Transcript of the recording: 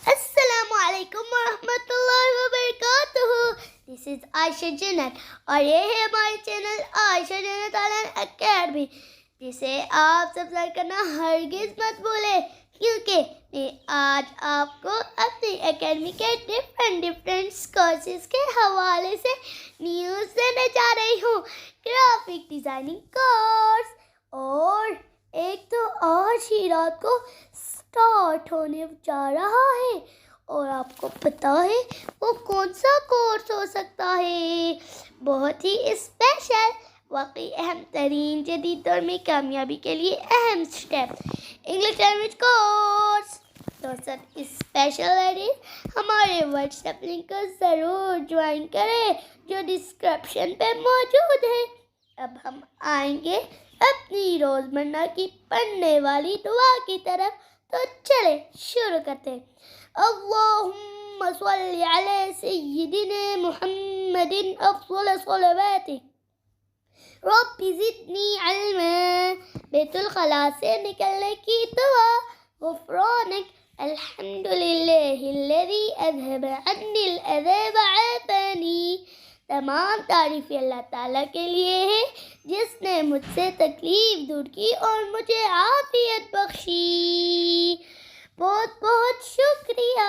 السلام علیکم ورحمۃ اللہ وبرکاتہ. دس از عائشہ جنت اور یہ ہے ہمارے چینل عائشہ جنت آنلائن اکیڈمی، جسے آپ سبسکرائب کرنا ہرگز مت بھولیں، کیونکہ میں آج آپ کو اپنی اکیڈمی کے ڈفرینٹ کورسز کے حوالے سے نیوز دینے جا رہی ہوں. گرافک ڈیزائننگ کورس، اور ایک تو آج ہی رات کو اسٹارٹ ہونے جا رہا ہے، اور آپ کو پتہ ہے وہ کون سا کورس ہو سکتا ہے؟ بہت ہی اسپیشل، واقعی اہم ترین، جدید دور میں کامیابی کے لیے اہم اسٹیپ، انگلش لینگویج کورس. تو سب اسپیشل لیڈیز ہمارے واٹس ایپ لنک کو ضرور جوائن کریں جو ڈسکرپشن پہ موجود ہے. اب ہم آئیں گے اپنی روزمرہ کی پڑھنے والی دعا کی طرف، تو چلے شروع کرتے ہیں. اللہم صلی علی سیدنا محمد افضل صلواتک رب زدنی علما. بیت الخلاء سے نکلنے کی دعا. غفرانک الحمدللہ الذی اذهب عنی الاذى وعافانی. تمام تعریفیں اللہ تعالیٰ کے لیے ہے جس نے مجھ سے تکلیف دور کی اور مجھے عافیت بخشی. بہت بہت شکریہ.